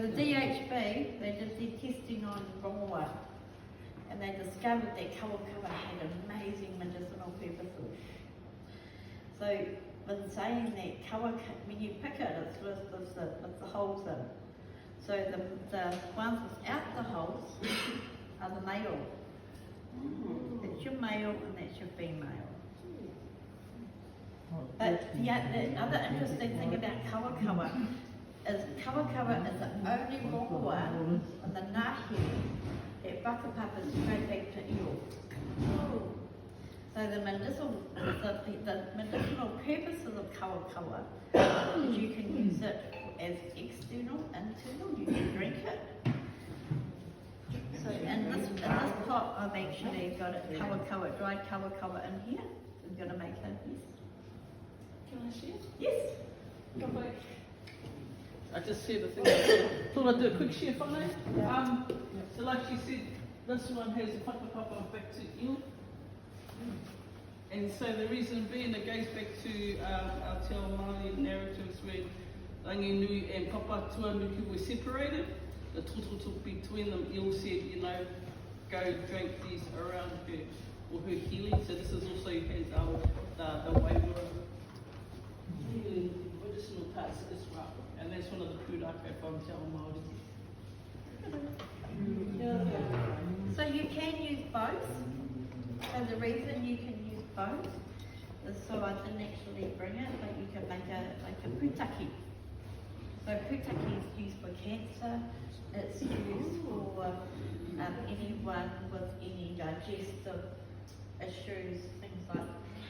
the DHB, they did their testing on Rongoā, and they discovered that Kawakawa had amazing medicinal purposes. So, in saying that, Kawakawa, when you pick it, it's with the holes in. So the ones without the holes are the male. That's your male and that's your female. But the other interesting thing about Kawakawa is the only Rongoā in the Nahi that whakapapas straight back to eel. So the medicinal purposes of Kawakawa is you can use it as external, internal, you can drink it. So in this pot I've actually got it Kawakawa, dried Kawakawa in here. I'm going to make a yes. Can I share? Yes. Come back. I just see the thing. Thought I'd do a quick share from there. So like she said, this one has a whakapapa back to eel. And so the reason being, it goes back to our Te Ao Māori narratives when Ranginui and Papa Tuanuku were separated. The tototo between them, eel said, you know, go drink these around her, or her healing. So this is also has the way of healing medicinal parts as well. And that's one of the pūraka from Te Ao Māori. So you can use both. So the reason you can use both is so I didn't actually bring it, but you can make a pūtaki. So pūtaki is used for cancer. It's used for anyone with any digestive issues, things like.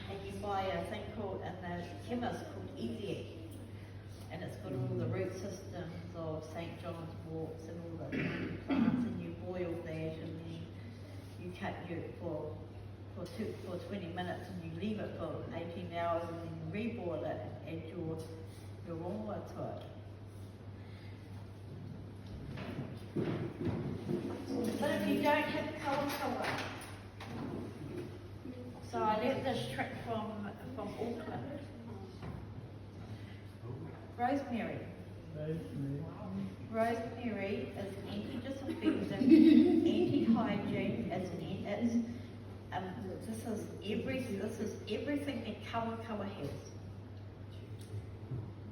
And you buy a thing called in the chemist called Easiac, and it's got all the root systems of St. John's worts and all the plants, and you boil that, and then you cut it for 20 minutes, and you leave it for 18 hours, and then you reboil it and add your rongoā to it. But if you don't have Kawakawa, so I learnt this trick from Auckland. Rosemary. Rosemary is anti-disinfectant, anti-hygiene. This is everything that Kawakawa has.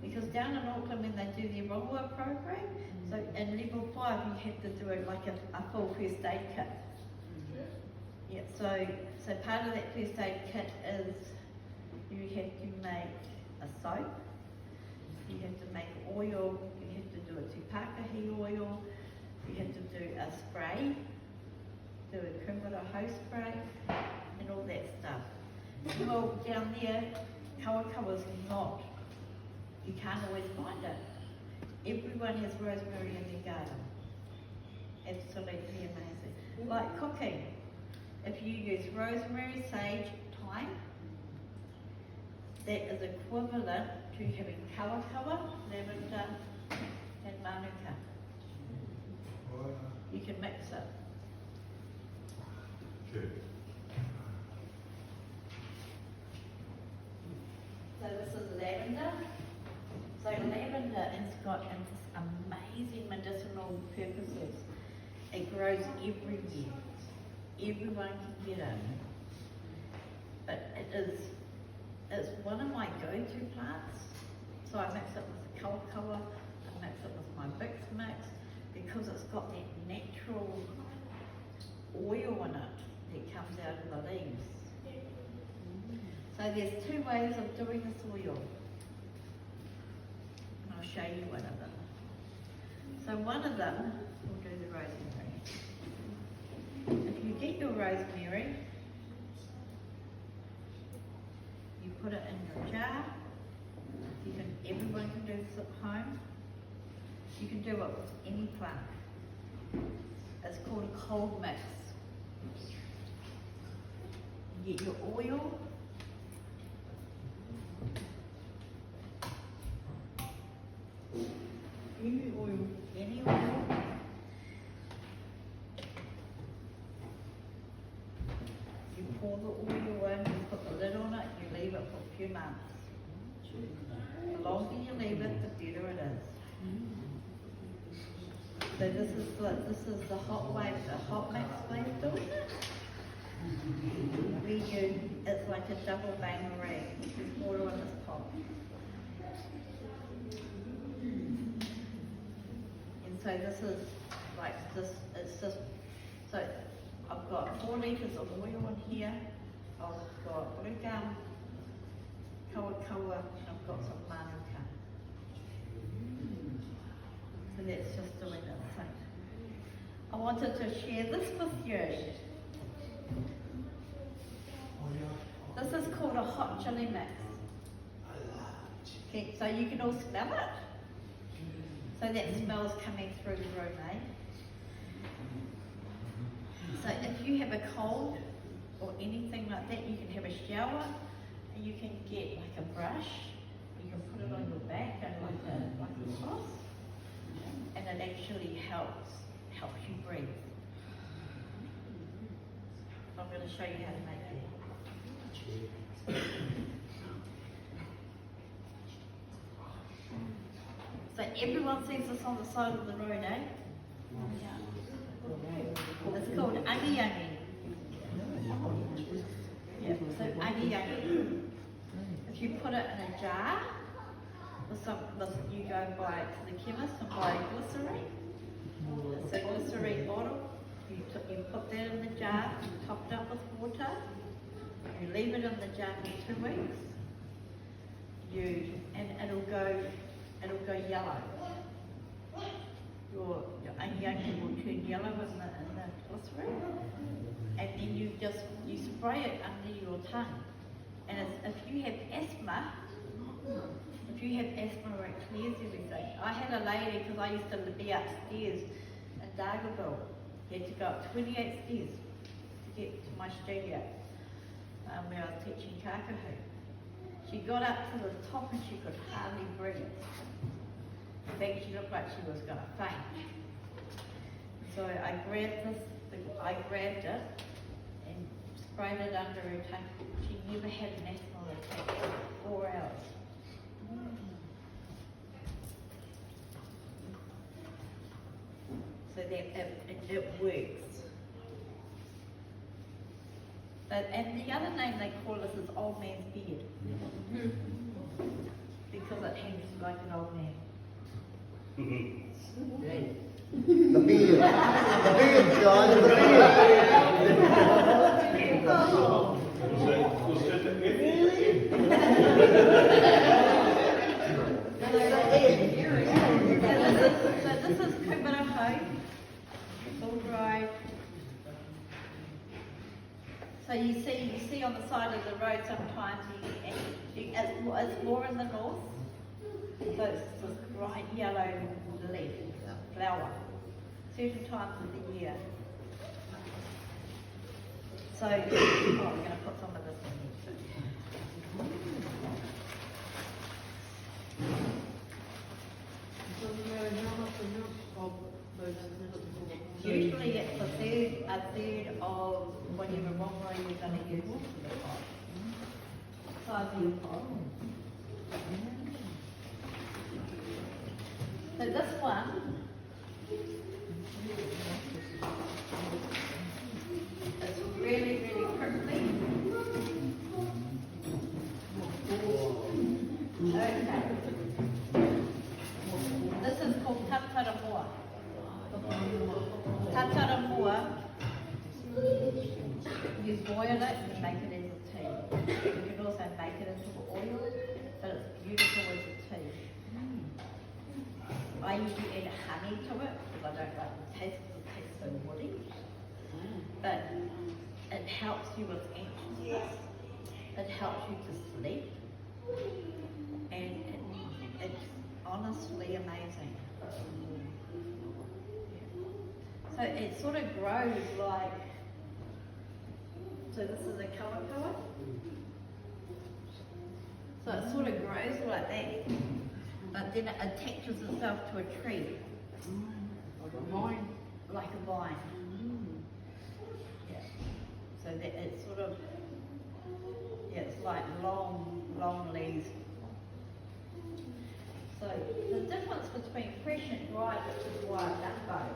Because down in Auckland, when they do their Rongoā program, so in level 5 you have to do it like a full first aid kit. Yeah, so part of that first aid kit is you have to make a soap, you have to make oil, you have to do a tupakahi oil, you have to do a spray, do a kumara hose spray, and all that stuff. Well, down there, Kawakawa's not, you can't always find it. Everyone has rosemary in their garden. Absolutely amazing. Like cooking. If you use rosemary, sage, thyme, that is equivalent to having Kawakawa, lavender, and manuka. You can mix it. Okay. So this is lavender. So lavender has got amazing medicinal purposes. It grows everywhere. Everyone can get it. But it's one of my go-to plants. So I mix it with the Kawakawa, I mix it with my Bix mix, because it's got that natural oil in it that comes out of the leaves. So there's two ways of doing this oil. And I'll show you one of them. So one of them, we'll do the rosemary. If you get your rosemary, you put it in your jar. Everyone can do this at home. You can do it with any plant. It's called a cold mix. You get your oil. Any oil. Any oil. You pour the oil in, you put the lid on it, you leave it for a few months. The longer you leave it, the better it is. So this is the hot wave, the hot mix wave doing it. It's like a double bangarang. There's water in this pot. And so this is like this, it's just, so I've got 4 litres of oil in here. I've got blue gum, Kawakawa, and I've got some manuka. So that's just doing it. So I wanted to share this with you. This is called a hot chili mix. Okay, so you can all smell it. So that smell's coming through the room, eh? So if you have a cold or anything like that, you can have a shower and you can get like a brush, you can put it on your back and like a cloth, and it actually helps you breathe. I'm going to show you how to make it. So everyone sees this on the side of the road, eh? It's called angi angi. Yeah, so angi angi. If you put it in a jar, you go buy it to the chemist and buy glycerine. It's a glycerine bottle. You put that in the jar, top it up with water. You leave it in the jar for 2 weeks. And it'll go yellow. Your angi angi will turn yellow in the glycerine, and then you spray it under your tongue. And if you have asthma, it clears everything. I had a lady, because I used to be upstairs in Dargaville, you had to go up 28 stairs to get to my studio where I was teaching kakahu. She got up to the top and she could hardly breathe. In fact, she looked like she was going to faint. So I grabbed it and sprayed it under her tongue. She never had an asthma attack for 4 hours. So that it works. And the other name they call this is old man's beard. Because it hangs like an old man. The beard, John, the So this is kumaraho. It's all dried. So you see on the side of the road sometimes it's more in the north. So it's this bright yellow leaf, flower, certain times of the year. So I'm going to put some of this in here too. Usually it's a third of whatever Rongoā you're going to use for the pot. Size of your pot. So this one, it's really, really prickly. Okay. This is called tatara moa. Tatara moa, you boil it and make it as a tea. You can also make it into oil, but it's beautiful as a tea. I usually add honey to it because I don't like the taste because it tastes so woody. But it helps you with anxiousness. It helps you to sleep. And it's honestly amazing. So it sort of grows like, so this is a Kawakawa. So it sort of grows like that, but then it attaches itself to a tree. Like a vine? Like a vine. Yeah. So that it's sort of, yeah, it's like long leaves. So the difference between fresh and dry, which is why I've done both,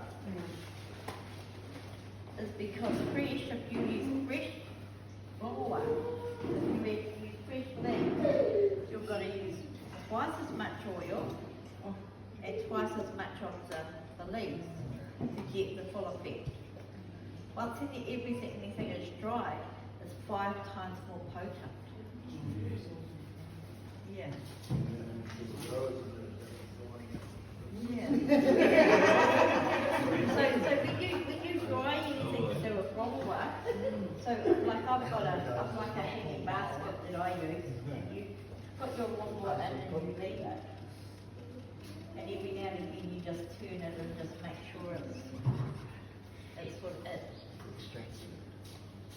because fresh, if you use fresh Rongoā, if you use fresh leaves, you've got to use twice as much oil and twice as much of the leaves to get the full effect. Once anything is dry, it's 5 times more potent. Yeah. Yeah. so when you dry anything to do with Rongoā, so like I've got a hanging basket that I use, and you put your Rongoā in and you leave it. And every now and again you just turn it and just make sure it's what it is.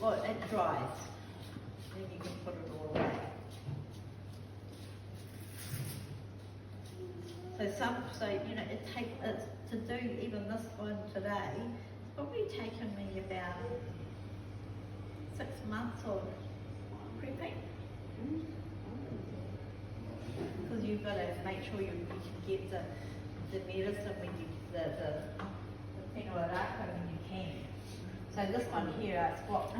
Well, it dries. Then you can put it all away. So you know, it takes to do even this one today. It's probably taken me about 6 months of prepping. Because you've got to make sure you can get the medicine when you the whenua rākau when you can. So this one here, I swap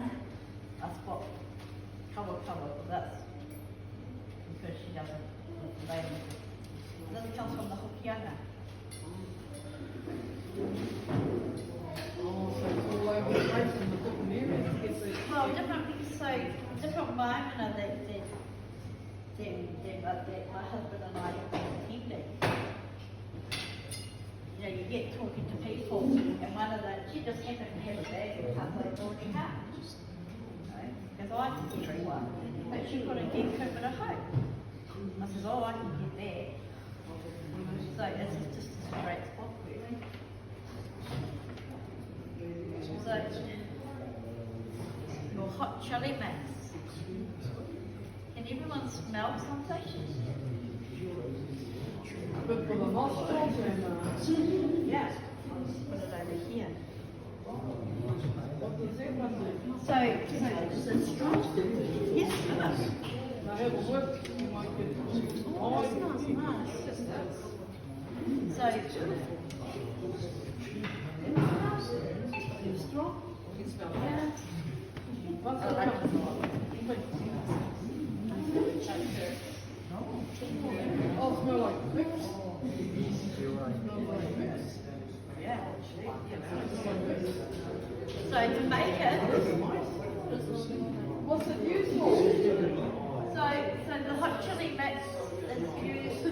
Kawakawa for this because she doesn't label. This comes from the hokianga. Oh, so it's all over the place in the different areas. Well, different maimana that my husband and I have been attending. You know, you get talking to people, and one of them, she just happened to have a bag of Papa Georgia cards. Because I can get one, but she couldn't get Cooper at home. I said, oh, I can get that. So it's just a great spot, really. So, your hot chili mix. Can everyone smell something? But for the nostrils and Yeah. Put it over here. what does everyone do? So is it strong? Yes, it is. Now have a whip, you might get Oh, it smells nice. So, it's strong. You smell it. yeah. What's I the like difference? Oh, it smells like bricks. Yeah. So to make it, What's it used for? so the hot chili mix is used.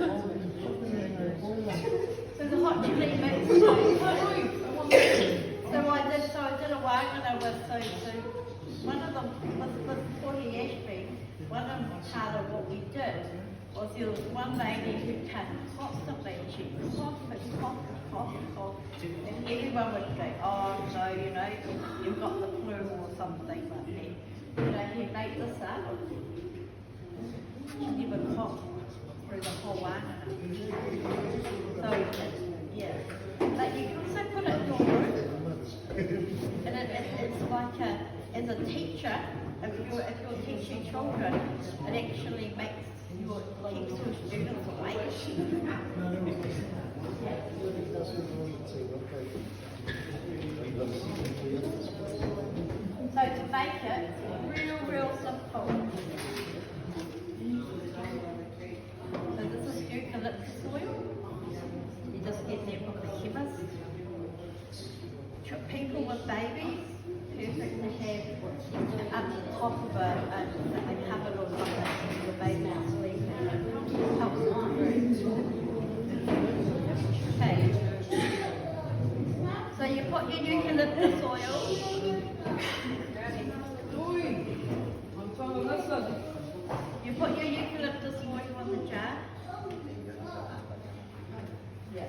So the hot chili mix. So I did a wāngana with so one of them with Pori Ashby. One of them part of what we did was there was one lady who came constantly and she'd cough, and everyone would go, oh no, you know, you've got the flu or something like that. You know, he made this up. She never coughed through the whole wāngana. So, yeah. But you can also put it in your room. And it's like as a teacher, if you're teaching children, it actually keeps your students awake. So to make it real simple. So this is eucalyptus oil. You just get them from the chemist. People with babies, perfect to have up the top of a cupboard or something for the baby to sleep in. Helps okay. So you put your eucalyptus oil. I'm trying to listen. You put your eucalyptus oil on the jar. Yeah.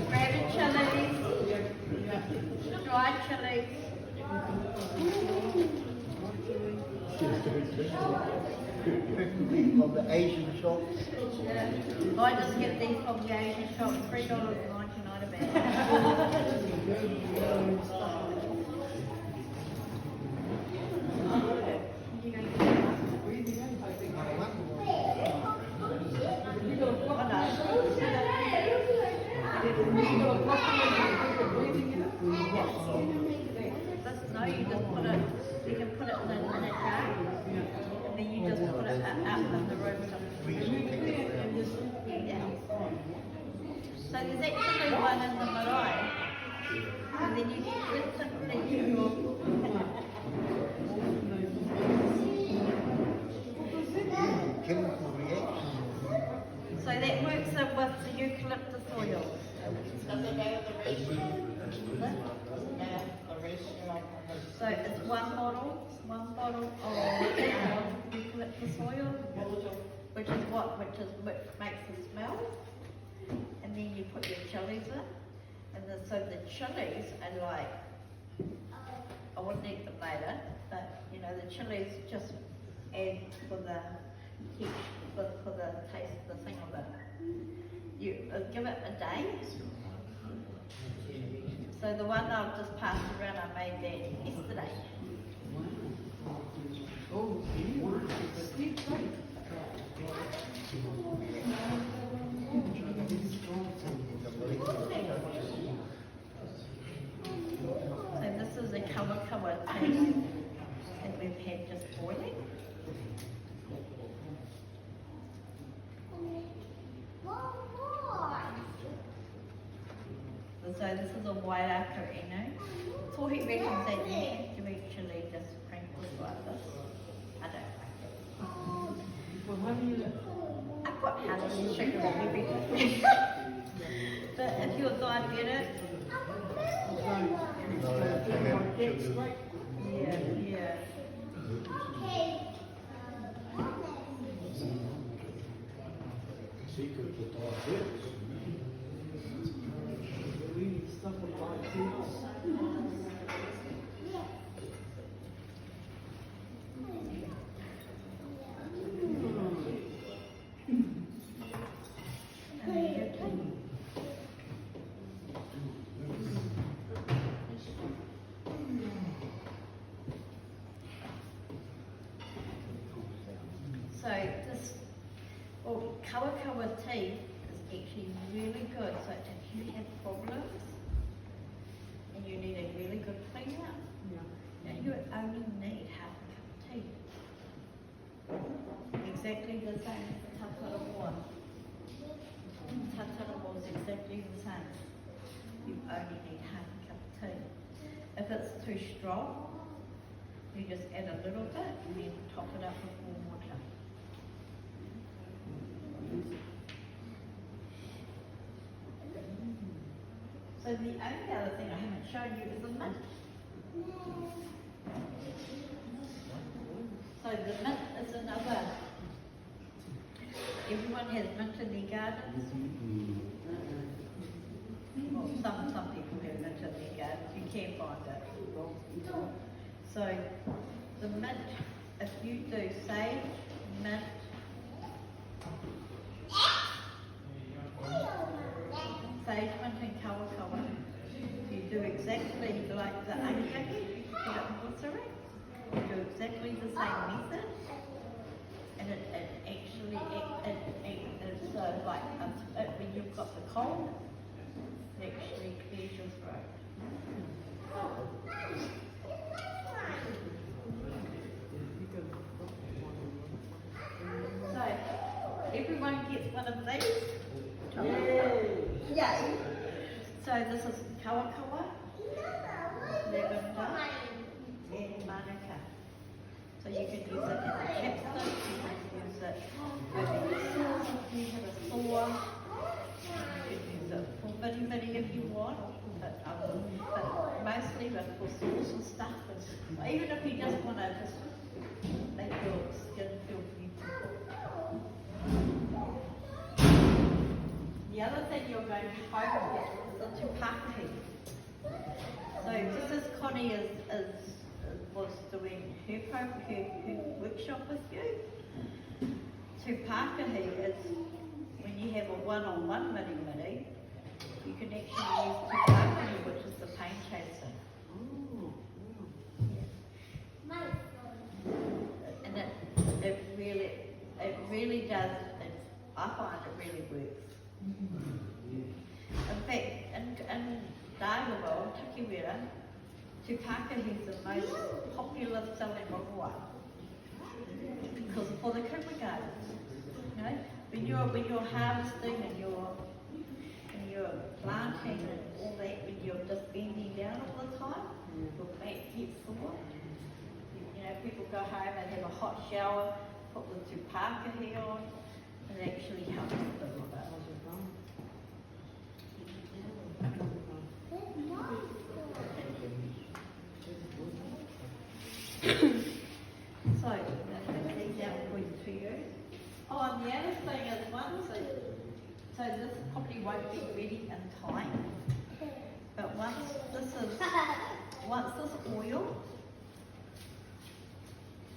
Grated chilies, dried chilies. From the Asian shops. I just get these from the Asian shop, $3.99 might have been. No, you just put it, you can put it in a jar, and then you just put it out in the room. Yeah. So there's actually one in the marae, and then you get instantly Chemical reaction. so that works in with the eucalyptus oil. So it's one bottle of eucalyptus oil, which makes the smell, and then you put your chilies in, and so the chilies are like, I wouldn't eat them later, but you know the chilies just add for the heat, for the taste, the thing of it. You give it a day. So the one I've just passed around, I made that yesterday. So this is a Kawakawa tea that we've had just boiling. So this is a white acarino. So he reckons that you have to actually just sprinkle it like this. I don't like it. I've got honey and sugar and everything. But if you're diabetic, yeah. Secret to diabetes. We need stuff like this. So this, Kawakawa tea is actually really good. So if you have problems and you need a really good clean up, then you only need half a cup of tea. Exactly the same as the tatarawa. Tatarawa is exactly the same. You only need half a cup of tea. If it's too strong, you just add a little bit and then top it up with warm water. So the only other thing I haven't shown you is the mint. So the mint is another. Everyone has mint in their gardens. Well, some people have mint in their gardens. You can find it. So the mint, if you do sage, mint, and Kawakawa, you do exactly like the ankaki, put it in water, you do exactly the same method, and it actually, it's like when you've got the cold, it actually clears your throat. So, everyone gets one of these? Yay! So this is Kawakawa, lavender, and manuka. So you can use it as a chapstick, you can use it over your sores if you have a sore, you can use it for bitty if you want, but mostly for sores and stuff. Or even if you just want to just make your skin feel beautiful. The other thing you're going to be hoping for is the tupakahi. So just as Connie was doing her workshop with you, tupakahi is when you have a one-on-one midi-midi, you can actually I find it really works. In fact, in Daiwa, Takiwera, tupakahi is the most popular selling rongoā. Because for the kindergartens, you know, when you're harvesting and you're planting and all that, when you're just bending down all the time, your back gets sore. You know, people go home and have a hot shower, put the tupakahi on, and it actually helps them a bit. So, that's an example for you. Oh, and the other thing is so this probably won't be ready in time, but once this oil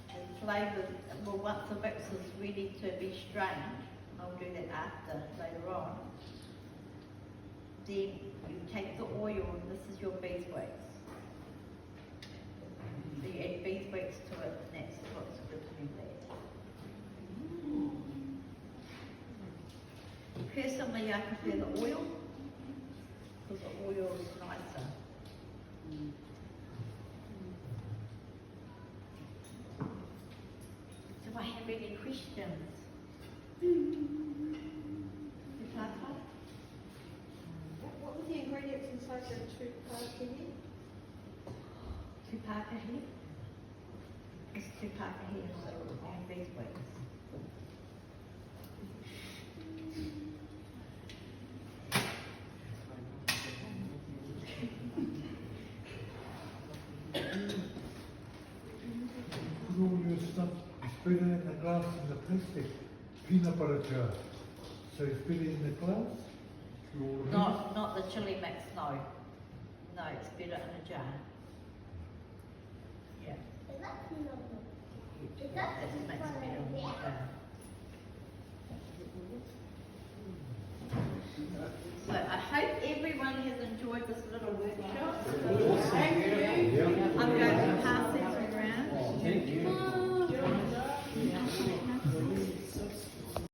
is flavoured, well, once the mix is ready to be strained, I'll do that after, later on, then you take the oil and this is your beeswax. So you add beeswax to it and that's what's good to be there. Personally, I prefer the oil because the oil is nicer. Do I have any questions? What were the ingredients inside the tupakahi? Tupakahi. It's tupakahi and beeswax. Put all your stuff, you spread it in the glass in the plastic peanut butter jar. So you spread it in the glass? Not the chili mix, no. No, it's better in a jar. Yeah. That's makes better in a jar. So I hope everyone has enjoyed this little workshop.